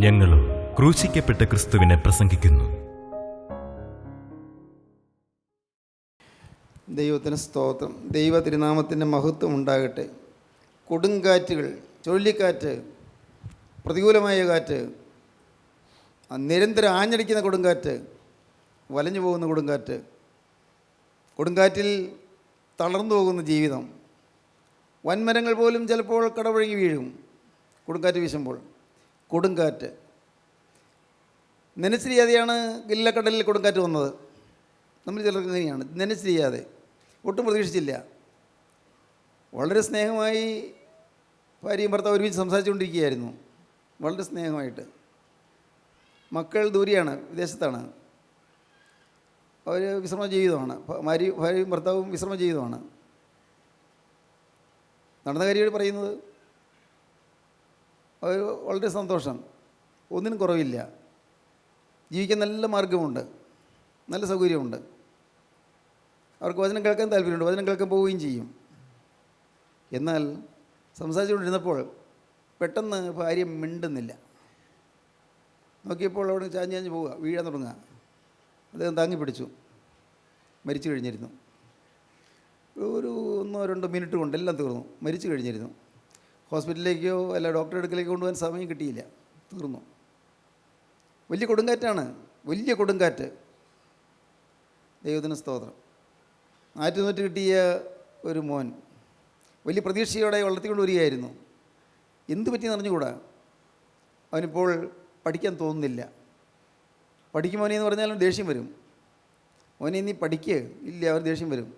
ഞങ്ങളും ക്രൂശിക്കപ്പെട്ട ക്രിസ്തുവിനെ പ്രസംഗിക്കുന്നു. ദൈവത്തിന് സ്തോത്രം. ദൈവ തിരുനാമത്തിൻ്റെ മഹത്വം ഉണ്ടാകട്ടെ. കൊടുങ്കാറ്റുകൾ, ചുഴലിക്കാറ്റ്, പ്രതികൂലമായ കാറ്റ്, നിരന്തരം ആഞ്ഞടിക്കുന്ന കൊടുങ്കാറ്റ്, വലഞ്ഞു പോകുന്ന കൊടുങ്കാറ്റ്, കൊടുങ്കാറ്റിൽ തളർന്നു പോകുന്ന ജീവിതം, വൻമരങ്ങൾ പോലും ചിലപ്പോൾ കടപുഴകി വീഴും കൊടുങ്കാറ്റ് വീശുമ്പോൾ. കൊടുങ്കാറ്റ് നനച്ചിരിയാതെയാണ് ഗില്ലക്കടലിൽ കൊടുങ്കാറ്റ് വന്നത്. നമ്മൾ ചിലർക്ക് ഇങ്ങനെയാണ്, നനച്ചിരിയാതെ, ഒട്ടും പ്രതീക്ഷിച്ചില്ല. വളരെ സ്നേഹമായി ഭാര്യയും ഭർത്താവ് ഒരുമിച്ച് സംസാരിച്ചുകൊണ്ടിരിക്കുകയായിരുന്നു, വളരെ സ്നേഹമായിട്ട്. മക്കൾ ദൂരെയാണ്, വിദേശത്താണ്, അവർ വിശ്രമ ജീവിതമാണ്, ഭാര്യയും ഭർത്താവും വിശ്രമ ജീവിതമാണ്. നടന്ന കാര്യം പറയുന്നത്, അവർ വളരെ സന്തോഷം, ഒന്നിനും കുറവില്ല, ജീവിക്കാൻ നല്ല മാർഗമുണ്ട്, നല്ല സൗകര്യമുണ്ട്. അവർക്ക് വചനം കേൾക്കാൻ താല്പര്യമുണ്ട്, വചനം കേൾക്കാൻ പോവുകയും ചെയ്യും. എന്നാൽ സംസാരിച്ചുകൊണ്ടിരുന്നപ്പോൾ പെട്ടെന്ന് ഭാര്യ മിണ്ടുന്നില്ല. നോക്കിയപ്പോൾ അവിടെ ചാഞ്ഞ് പോവുക, വീഴാൻ തുടങ്ങുക. അദ്ദേഹം താങ്ങി പിടിച്ചു. മരിച്ചു കഴിഞ്ഞിരുന്നു. ഒരു 1-2 മിനിറ്റ് കൊണ്ട് എല്ലാം തീർന്നു, മരിച്ചു കഴിഞ്ഞിരുന്നു. ഹോസ്പിറ്റലിലേക്കോ അല്ല ഡോക്ടറെ അടുക്കലേക്കോ കൊണ്ടുപോകാൻ സമയം കിട്ടിയില്ല, തീർന്നു. വലിയ കൊടുങ്കാറ്റാണ്, വലിയ കൊടുങ്കാറ്റ്. ദൈവത്തിന് സ്തോത്രം. ആറ്റുനോറ്റ് കിട്ടിയ ഒരു മോൻ വലിയ പ്രതീക്ഷയോടെ വളർത്തിക്കൊണ്ട് വരികയായിരുന്നു. എന്ത് പറ്റിയെന്ന് അറിഞ്ഞുകൂടാ. അവനിപ്പോൾ പഠിക്കാൻ തോന്നുന്നില്ല. പഠിക്കും മോനെ എന്ന് പറഞ്ഞാലും ദേഷ്യം വരും. മോനെ നീ പഠിക്ക്, ഇല്ല, അവൻ ദേഷ്യം വരും.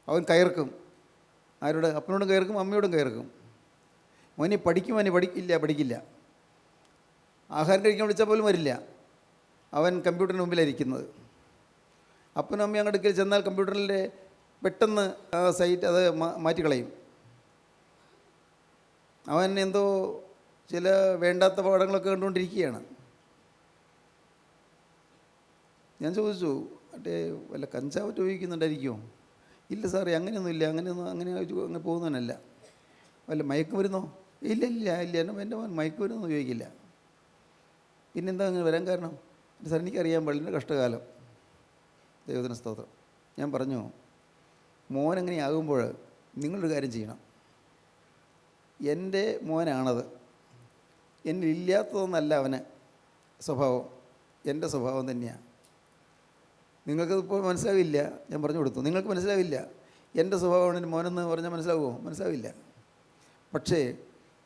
അവൻ കയർക്കും, ആരോട്? അപ്പനോടും കയർക്കും, അമ്മയോടും കയർക്കും. മോനെ പഠിക്കും, മോനെ പഠിക്കില്ല. ആഹാരം കഴിക്കാൻ വിളിച്ചാൽ പോലും വരില്ല. അവൻ കമ്പ്യൂട്ടറിന് മുമ്പിലായിരിക്കുന്നത്. അപ്പനും അമ്മയും അങ്ങോട്ട് അടുക്കൽ ചെന്നാൽ കമ്പ്യൂട്ടറിലെ പെട്ടെന്ന് ആ സൈറ്റ് അത് മാറ്റിക്കളയും. അവൻ എന്തോ ചില വേണ്ടാത്ത പാഠങ്ങളൊക്കെ കണ്ടുകൊണ്ടിരിക്കുകയാണ്. ഞാൻ ചോദിച്ചു, വല്ല കഞ്ചാവറ്റ് ഉപയോഗിക്കുന്നുണ്ടായിരിക്കുമോ? ഇല്ല സാറേ, അങ്ങനെയൊന്നുമില്ല, അങ്ങനെ പോകുന്നവനല്ല. വല്ല മയക്കുമരുന്നോ? ഇല്ല, എൻ്റെ മോൻ മയക്കുമരുന്നൊന്നും ഉപയോഗിക്കില്ല. പിന്നെന്താ അങ്ങനെ വരാൻ കാരണം? സാർ, എനിക്കറിയാൻ പാടില്ല, കഷ്ടകാലം. ദൈവത്തിന് സ്തോത്രം. ഞാൻ പറഞ്ഞു, മോൻ അങ്ങനെയാകുമ്പോൾ നിങ്ങളൊരു കാര്യം ചെയ്യണം. എൻ്റെ മോനാണത്, എന്നിലില്ലാത്തതൊന്നല്ല അവന് സ്വഭാവം, എൻ്റെ സ്വഭാവം തന്നെയാണ്. നിങ്ങൾക്കതിപ്പോൾ മനസ്സിലാവില്ല, ഞാൻ പറഞ്ഞു കൊടുത്തു. നിങ്ങൾക്ക് മനസ്സിലാവില്ല, എൻ്റെ സ്വഭാവമാണ് എൻ്റെ മോനെന്ന് പറഞ്ഞാൽ മനസ്സിലാവുമോ? മനസ്സിലാവില്ല. പക്ഷേ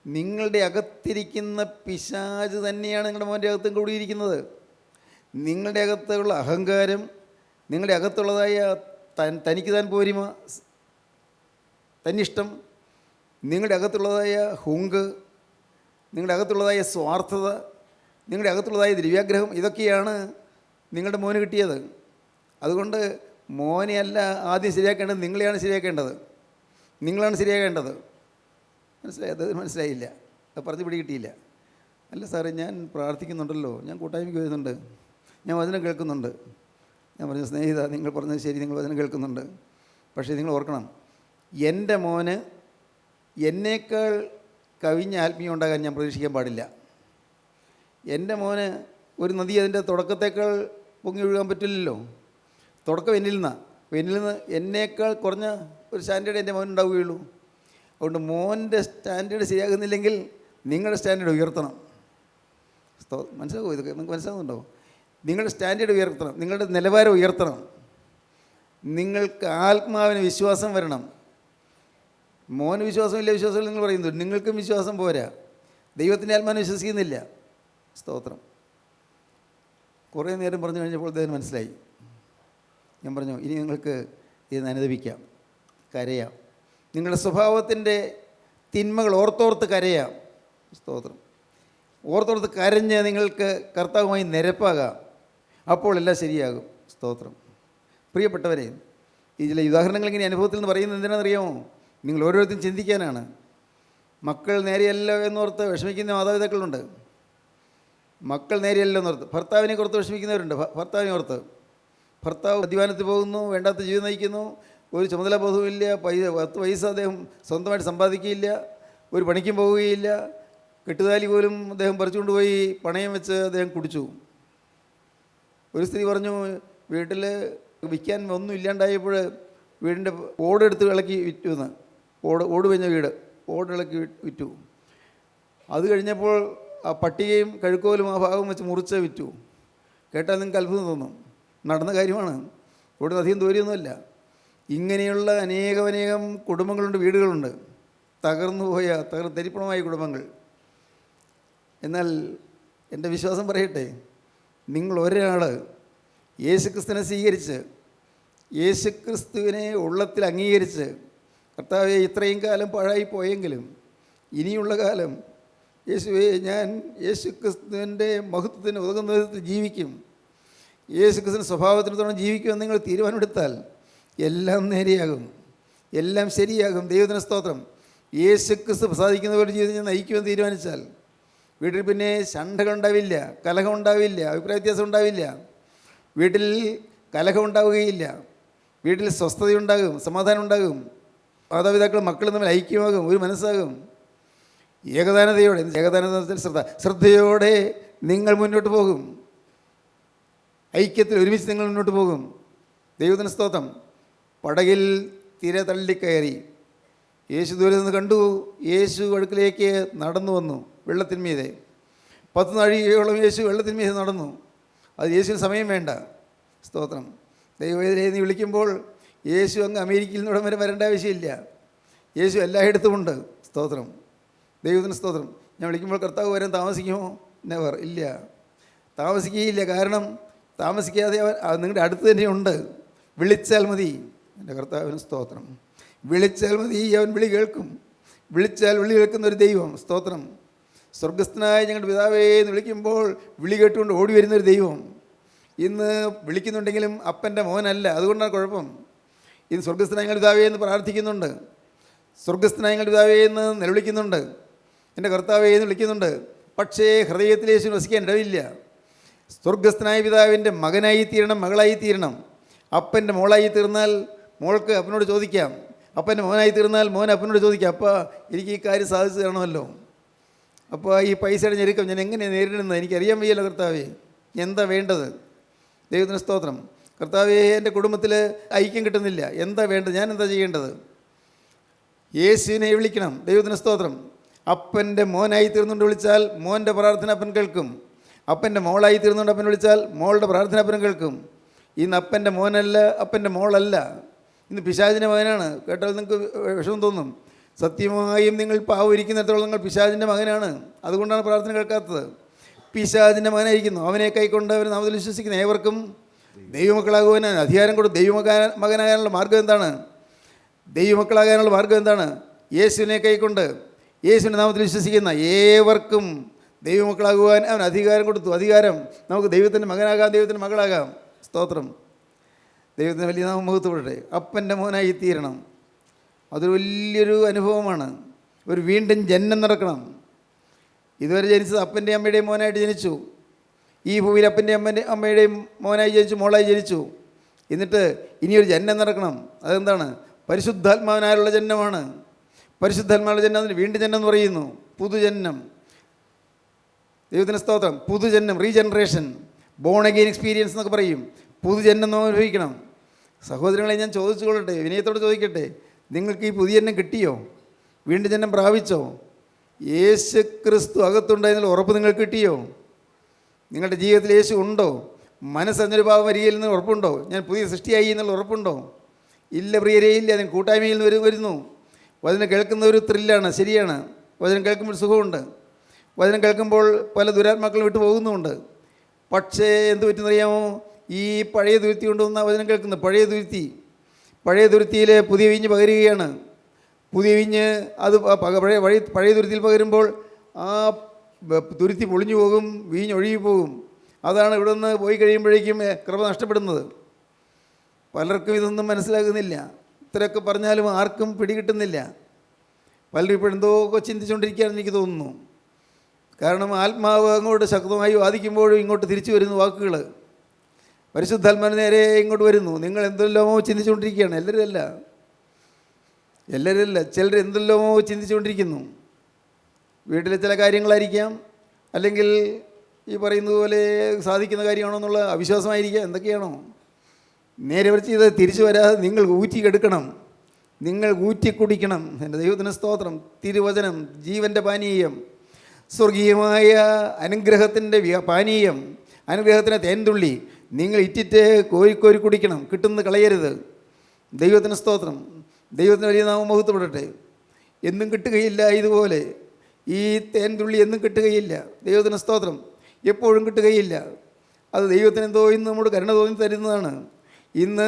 നിങ്ങളുടെ അകത്തിരിക്കുന്ന പിശാച് തന്നെയാണ് നിങ്ങളുടെ മോൻ്റെ അകത്തും കൂടിയിരിക്കുന്നത്. നിങ്ങളുടെ അകത്തുള്ള അഹങ്കാരം, നിങ്ങളുടെ അകത്തുള്ളതായ തനിക്ക് താൻ പോരിമ, തന്നിഷ്ടം, നിങ്ങളുടെ അകത്തുള്ളതായ ഹുങ്ക്, നിങ്ങളുടെ അകത്തുള്ളതായ സ്വാർത്ഥത, നിങ്ങളുടെ അകത്തുള്ളതായ ദ്രവ്യാഗ്രഹം, ഇതൊക്കെയാണ് നിങ്ങളുടെ മോന് കിട്ടിയത്. അതുകൊണ്ട് മോനെയല്ല ആദ്യം ശരിയാക്കേണ്ടത്, നിങ്ങളെയാണ് ശരിയാക്കേണ്ടത്. നിങ്ങളാണ് ശരിയാക്കേണ്ടത്. മനസ്സിലായത്? മനസ്സിലായില്ല, അത് പറഞ്ഞ് പിടികിട്ടിയില്ല. അല്ല സാറേ, ഞാൻ പ്രാർത്ഥിക്കുന്നുണ്ടല്ലോ, ഞാൻ കൂട്ടായ്മയ്ക്ക് വരുന്നുണ്ട്, ഞാൻ വചനം കേൾക്കുന്നുണ്ട്. ഞാൻ പറഞ്ഞു, സ്നേഹിത, നിങ്ങൾ പറഞ്ഞത് ശരി, നിങ്ങൾ വചനം കേൾക്കുന്നുണ്ട്. പക്ഷേ നിങ്ങൾ ഓർക്കണം, എൻ്റെ മോന് എന്നേക്കാൾ കവിഞ്ഞ ആത്മീയം ഉണ്ടാകാൻ ഞാൻ പ്രതീക്ഷിക്കാൻ പാടില്ല. എൻ്റെ മോന് ഒരു നദി അതിൻ്റെ തുടക്കത്തേക്കാൾ പൊങ്ങി ഒഴുകാൻ പറ്റില്ലല്ലോ. തുടക്കം എന്നിൽ നിന്ന് എന്നേക്കാൾ കുറഞ്ഞ ഒരു സ്റ്റാൻഡേർഡ് എൻ്റെ മോനുണ്ടാവുകയുള്ളൂ. അതുകൊണ്ട് മോൻ്റെ സ്റ്റാൻഡേർഡ് ശരിയാകുന്നില്ലെങ്കിൽ നിങ്ങളുടെ സ്റ്റാൻഡേർഡ് ഉയർത്തണം. മനസ്സിലാകുമോ? ഇതൊക്കെ നിങ്ങൾക്ക് മനസ്സിലാകുന്നുണ്ടോ? നിങ്ങളുടെ സ്റ്റാൻഡേർഡ് ഉയർത്തണം, നിങ്ങളുടെ നിലവാരം ഉയർത്തണം. നിങ്ങൾക്ക് ആത്മാവിന് വിശ്വാസം വരണം. മോന് വിശ്വാസമില്ല, വിശ്വാസമില്ല നിങ്ങൾ പറയുന്നു, നിങ്ങൾക്കും വിശ്വാസം പോരാ. ദൈവത്തിൻ്റെ ആത്മാവിനെ വിശ്വസിക്കുന്നില്ല. സ്തോത്രം. കുറേ നേരം പറഞ്ഞു കഴിഞ്ഞപ്പോൾ അദ്ദേഹം മനസ്സിലായി. ഞാൻ പറഞ്ഞു, ഇനി നിങ്ങൾക്ക് ഇത് അനുദപിക്കാം, കരയാം. നിങ്ങളുടെ സ്വഭാവത്തിൻ്റെ തിന്മകൾ ഓർത്തോർത്ത് കരയാം. സ്തോത്രം. ഓർത്തോർത്ത് കരഞ്ഞ് നിങ്ങൾക്ക് കർത്താവുമായി നിരപ്പാകാം. അപ്പോൾ എല്ലാം ശരിയാകും. സ്തോത്രം. പ്രിയപ്പെട്ടവരെ, ഈ ചില ഉദാഹരണങ്ങൾ ഇങ്ങനെ അനുഭവത്തിൽ നിന്ന് പറയുന്നത് എന്തിനാണെന്നറിയാമോ? നിങ്ങൾ ഓരോരുത്തരും ചിന്തിക്കാനാണ്. മക്കൾ നേരെയല്ല എന്നോർത്ത് വിഷമിക്കുന്ന മാതാപിതാക്കളുണ്ട്. മക്കൾ നേരെയല്ല എന്നോർത്ത് ഭർത്താവിനെ ഓർത്ത് വിഷമിക്കുന്നവരുണ്ട്. ഭർത്താവിനെ ഓർത്ത് ഭർത്താവ് മദ്യപാനത്തിൽ പോകുന്നു, വേണ്ടാത്ത ജീവിതം നയിക്കുന്നു, ഒരു ചുമതലാബോധവുമില്ല, 10 പൈസ അദ്ദേഹം സ്വന്തമായിട്ട് സമ്പാദിക്കുകയില്ല, ഒരു പണിക്കും പോവുകയില്ല, കെട്ടുതാലി പോലും അദ്ദേഹം പറിച്ചുകൊണ്ട് പോയി പണയം വെച്ച് അദ്ദേഹം കുടിച്ചു. ഒരു സ്ത്രീ പറഞ്ഞു, വീട്ടിൽ വിൽക്കാൻ ഒന്നും ഇല്ലാണ്ടായപ്പോൾ വീടിൻ്റെ ഓടെടുത്ത് ഇളക്കി വിറ്റു എന്ന്. ഓട് വെഞ്ഞ വീട് ഓടിളക്കി വിറ്റു. അത് കഴിഞ്ഞപ്പോൾ ആ പട്ടികയും കഴുക്കോലും ആ ഭാഗം വെച്ച് മുറിച്ച് വിറ്റു. കേട്ടാൽ നിങ്ങൾക്ക് അത്ഭുതം തോന്നും. നടന്ന കാര്യമാണ്. ഇവിടെ അധികം ദൂരമൊന്നുമല്ല. ഇങ്ങനെയുള്ള അനേകം കുടുംബങ്ങളുണ്ട്, വീടുകളുണ്ട്, തകർന്നു പോയ തരിപ്പണമായ കുടുംബങ്ങൾ. എന്നാൽ എൻ്റെ വിശ്വാസം പറയട്ടെ, നിങ്ങൾ ഒരാൾ യേശുക്രിസ്തുവിനെ സ്വീകരിച്ച് യേശുക്രിസ്തുവിനെ ഉള്ളത്തിൽ അംഗീകരിച്ച്, കർത്താവെ ഇത്രയും കാലം പാഴായി പോയെങ്കിലും ഇനിയുള്ള കാലം യേശുവെ ഞാൻ യേശുക്രിസ്തുവിൻ്റെ മഹത്വത്തിന് ഉതകുന്ന വിധത്തിൽ ജീവിക്കും, യേശുക്രിസ്തുവിൻ്റെ സ്വഭാവത്തിനോളം ജീവിക്കുമെന്ന് നിങ്ങൾ തീരുമാനമെടുത്താൽ എല്ലാം നേരെയാകും, എല്ലാം ശരിയാകും. ദൈവത്തിന് സ്തോത്രം. യേശുക്രിസ്തു പ്രസാദിക്കുന്ന പോലെ ജീവിതം ഞാൻ നയിക്കുമെന്ന് തീരുമാനിച്ചാൽ വീട്ടിൽ പിന്നെ ശണ്ഠകൾ ഉണ്ടാവില്ല, കലഹം ഉണ്ടാവില്ല, അഭിപ്രായ വ്യത്യാസം ഉണ്ടാവില്ല. വീട്ടിൽ കലഹം ഉണ്ടാവുകയില്ല. വീട്ടിൽ സ്വസ്ഥതയുണ്ടാകും, സമാധാനം ഉണ്ടാകും. മാതാപിതാക്കളും മക്കളും തമ്മിൽ ഐക്യമാകും, ഒരു മനസ്സാകും. ഏകദാനതയോടെ, ഏകദാനത്തിൽ ശ്രദ്ധയോടെ നിങ്ങൾ മുന്നോട്ട് പോകും. ഐക്യത്തിൽ ഒരുമിച്ച് നിങ്ങൾ മുന്നോട്ട് പോകും. ദൈവത്തിന് സ്തോത്രം. പടകിൽ തിര തള്ളിക്കയറി. യേശു ദൂരെ നിന്ന് കണ്ടു. യേശു അടുക്കിലേക്ക് നടന്നു വന്നു വെള്ളത്തിന്മീതെ. 10 നാഴികയോളം യേശു വെള്ളത്തിന്മീതെ നടന്നു. അത് യേശുവിന് സമയം വേണ്ട. സ്തോത്രം. ദൈവവേദനയെ നീ വിളിക്കുമ്പോൾ യേശു അങ്ങ് അമേരിക്കയിൽ നിന്ന് വരെ വരേണ്ട ആവശ്യമില്ല. യേശു എല്ലായിടത്തുമുണ്ട്. സ്തോത്രം. ദൈവത്തിന് സ്തോത്രം. ഞാൻ വിളിക്കുമ്പോൾ കർത്താവ് വരാൻ താമസിക്കുമോ? നെവർ, ഇല്ല, താമസിക്കുകയില്ല. കാരണം താമസിക്കാതെ അവൻ നിങ്ങളുടെ അടുത്ത് തന്നെയുണ്ട്. വിളിച്ചാൽ മതി. എൻ്റെ കർത്താവിന് സ്തോത്രം. വിളിച്ചാൽ മതി, അവൻ വിളി കേൾക്കും. വിളിച്ചാൽ വിളി കേൾക്കുന്ന ഒരു ദൈവം. സ്തോത്രം. സ്വർഗസ്ഥനായ ഞങ്ങളുടെ പിതാവേ എന്ന് വിളിക്കുമ്പോൾ വിളി കേട്ടുകൊണ്ട് ഓടി വരുന്നൊരു ദൈവം. ഇന്ന് വിളിക്കുന്നുണ്ടെങ്കിലും അപ്പൻ്റെ മോനല്ല, അതുകൊണ്ടാണ് കുഴപ്പം. ഇന്ന് സ്വർഗസ്ഥനായ ഞങ്ങളുടെ പിതാവേ എന്ന് പ്രാർത്ഥിക്കുന്നുണ്ട്, സ്വർഗസ്ഥനായ ഞങ്ങളുടെ പിതാവേ എന്ന് നിലവിളിക്കുന്നുണ്ട്, എൻ്റെ കർത്താവേ എന്ന് വിളിക്കുന്നുണ്ട്. പക്ഷേ ഹൃദയത്തിൽ യേശു വസിക്കാൻ ഇടവില്ല. സ്വർഗസ്ഥനായ പിതാവിൻ്റെ മകനായി തീരണം, മകളായി തീരണം. അപ്പൻ്റെ മോളായി തീർന്നാൽ മോൾക്ക് അപ്പനോട് ചോദിക്കാം, അപ്പൻ്റെ മോനായി തീർന്നാൽ മോൻ അപ്പനോട് ചോദിക്കാം, അപ്പ എനിക്ക് ഈ കാര്യം സാധിച്ചു തരണമല്ലോ, അപ്പോൾ ഈ പൈസയുടെ ഞെരുക്കം ഞാൻ എങ്ങനെയാണ് നേരിടുന്നത്, എനിക്കറിയാൻ വയ്യല്ലോ കർത്താവേ, എന്താ വേണ്ടത്? ദൈവത്തിന് സ്തോത്രം. കർത്താവേ എൻ്റെ കുടുംബത്തിൽ ഐക്യം കിട്ടുന്നില്ല, എന്താ വേണ്ടത്, ഞാൻ എന്താ ചെയ്യേണ്ടത്? യേശുവിനെ വിളിക്കണം. ദൈവത്തിന് സ്തോത്രം. അപ്പൻ്റെ മോനായി തീർന്നുകൊണ്ട് വിളിച്ചാൽ മോൻ്റെ പ്രാർത്ഥന അപ്പൻ കേൾക്കും. അപ്പൻ്റെ മോളായി തീർന്നുകൊണ്ട് അപ്പൻ വിളിച്ചാൽ മോളുടെ പ്രാർത്ഥന അപ്പൻ കേൾക്കും. ഇന്ന് അപ്പൻ്റെ മോനല്ല, അപ്പൻ്റെ മോളല്ല, ഇന്ന് പിശാചിൻ്റെ മകനാണ്. കേട്ടാൽ നിങ്ങൾക്ക് വിഷമം തോന്നും. സത്യമായും നിങ്ങൾ പാവരിക്കുന്നിടത്തോളം നിങ്ങൾ പിശാചിൻ്റെ മകനാണ്. അതുകൊണ്ടാണ് പ്രാർത്ഥന കേൾക്കാത്തത്. പിശാചിൻ്റെ മകനായിരിക്കുന്നു. അവനെ കൈക്കൊണ്ട് അവർ നാമത്തിൽ വിശ്വസിക്കുന്ന ഏവർക്കും ദൈവമക്കളാകുവാൻ അധികാരം കൊടുത്തു. മകനാകാനുള്ള മാർഗ്ഗം എന്താണ്? ദൈവമക്കളാകാനുള്ള മാർഗ്ഗം എന്താണ്? യേശുവിനെ കൈക്കൊണ്ട് യേശുവിൻ്റെ നാമത്തിൽ വിശ്വസിക്കുന്ന ഏവർക്കും ദൈവമക്കളാകുവാൻ അവൻ അധികാരം കൊടുത്തു. അധികാരം, നമുക്ക് ദൈവത്തിൻ്റെ മകനാകാം, ദൈവത്തിൻ്റെ മകളാകാം. സ്തോത്രം. ദൈവത്തിന് വലിയ നാമം മുഖത്തുപെടട്ടെ. അപ്പൻ്റെ മോനായി തീരണം. അതൊരു വലിയൊരു അനുഭവമാണ്. ഒരു വീണ്ടും ജന്മം നടക്കണം. ഇതുവരെ ജനിച്ചത് അപ്പൻ്റെയും അമ്മയുടെയും മോനായിട്ട് ജനിച്ചു. ഈ ഭൂമിയിൽ അപ്പൻ്റെയും അമ്മയുടെയും മോനായി ജനിച്ചു, മോളായി ജനിച്ചു. എന്നിട്ട് ഇനിയൊരു ജന്മം നടക്കണം. അതെന്താണ്? പരിശുദ്ധാത്മാവിനായുള്ള ജന്മമാണ്. പരിശുദ്ധാത്മാവിൻ്റെ ജന്മം, അതിന് വീണ്ടും ജന്മം എന്ന് പറയുന്നു. പുതുജന്മം. ദൈവത്തിന് സ്തോത്രം. പുതുജന്മം, റീജനറേഷൻ, ബോൺ അഗെയിൻ എക്സ്പീരിയൻസ് എന്നൊക്കെ പറയും. പുതുജന്മം നമ്മൾ അനുഭവിക്കണം. സഹോദരങ്ങളെ, ഞാൻ ചോദിച്ചു കൊള്ളട്ടെ, വിനയത്തോട് ചോദിക്കട്ടെ, നിങ്ങൾക്ക് ഈ പുതിയ ജന്മം കിട്ടിയോ? വീണ്ടും ജന്മം പ്രാപിച്ചോ? യേശു ക്രിസ്തു അകത്തുണ്ടായിരുന്നുള്ള ഉറപ്പ് നിങ്ങൾക്ക് കിട്ടിയോ? നിങ്ങളുടെ ജീവിതത്തിൽ യേശു ഉണ്ടോ? മനസ്സറിഞ്ഞൊരു ഭാവം വരികയിൽ നിന്ന് ഉറപ്പുണ്ടോ? ഞാൻ പുതിയ സൃഷ്ടിയായി എന്നുള്ള ഉറപ്പുണ്ടോ? ഇല്ല പ്രിയരേ, ഇല്ല. അതിന് കൂട്ടായ്മയിൽ നിന്ന് വരുന്നു. വചനം കേൾക്കുന്ന ഒരു ത്രില്ലാണ്, ശരിയാണ്. വചനം കേൾക്കുമ്പോൾ സുഖമുണ്ട്. വചനം കേൾക്കുമ്പോൾ പല ദുരാത്മാക്കളും വിട്ടു പോകുന്നുമുണ്ട്. പക്ഷേ എന്ത് പറ്റുന്നറിയാമോ? ഈ പഴയ തുരുത്തി കൊണ്ടുവന്ന വചനം കേൾക്കുന്നത് പഴയ തുരുത്തിയിൽ പുതിയ വീഞ്ഞ് പകരുകയാണ്. പുതിയ വീഞ്ഞ് അത് പഴയ തുരുത്തിയിൽ പകരുമ്പോൾ ആ തുരുത്തി പൊളിഞ്ഞു പോകും, വീഞ്ഞ് ഒഴുകി പോകും. അതാണ് ഇവിടെ നിന്ന് പോയി കഴിയുമ്പോഴേക്കും കൃപ നഷ്ടപ്പെടുന്നത്. പലർക്കും ഇതൊന്നും മനസ്സിലാകുന്നില്ല. ഇത്രയൊക്കെ പറഞ്ഞാലും ആർക്കും പിടികിട്ടുന്നില്ല. പലരും ഇപ്പോഴെന്തോക്കെ ചിന്തിച്ചുകൊണ്ടിരിക്കുകയാണെന്ന് എനിക്ക് തോന്നുന്നു. കാരണം ആത്മാവ് അങ്ങോട്ട് ശക്തമായി വാദിക്കുമ്പോഴും ഇങ്ങോട്ട് തിരിച്ചു വരുന്നു വാക്കുകൾ. പരിശുദ്ധാത്മാവിന് നേരെ ഇങ്ങോട്ട് വരുന്നു. നിങ്ങൾ എന്തെല്ലാമോ ചിന്തിച്ചുകൊണ്ടിരിക്കുകയാണ്. എല്ലാവരും അല്ല, ചിലർ എന്തെല്ലാമോ ചിന്തിച്ചുകൊണ്ടിരിക്കുന്നു. വീട്ടിലെ ചില കാര്യങ്ങളായിരിക്കാം, അല്ലെങ്കിൽ ഈ പറയുന്നത് പോലെ സാധിക്കുന്ന കാര്യമാണോ എന്നുള്ള അവിശ്വാസമായിരിക്കാം, എന്തൊക്കെയാണോ. നേരെ മറിച്ച് ഇത് തിരിച്ചു വരാതെ നിങ്ങൾ ഊറ്റിയെടുക്കണം, നിങ്ങൾ ഊറ്റിക്കുടിക്കണം. എൻ്റെ ദൈവത്തിന് സ്തോത്രം. തിരുവചനം ജീവൻ്റെ പാനീയം, സ്വർഗീയമായ അനുഗ്രഹത്തിൻ്റെ പാനീയം, അനുഗ്രഹത്തിൻ്റെ തേൻതുള്ളി നിങ്ങൾ ഇറ്റിറ്റ് കോരിക്കോരി കുടിക്കണം. കിട്ടുന്നത് കളയരുത്. ദൈവത്തിന് സ്തോത്രം. ദൈവത്തിന് വലിയ നാമം മഹത്വപ്പെടട്ടെ. എന്നും കിട്ടുകയില്ല ഇതുപോലെ ഈ തേൻതുള്ളി, എന്നും കിട്ടുകയില്ല. ദൈവത്തിന് സ്തോത്രം. എപ്പോഴും കിട്ടുകയില്ല. അത് ദൈവത്തിന് എന്തോ ഇന്ന് നമ്മോട് കരുണ തോന്നി തരുന്നതാണ്. ഇന്ന്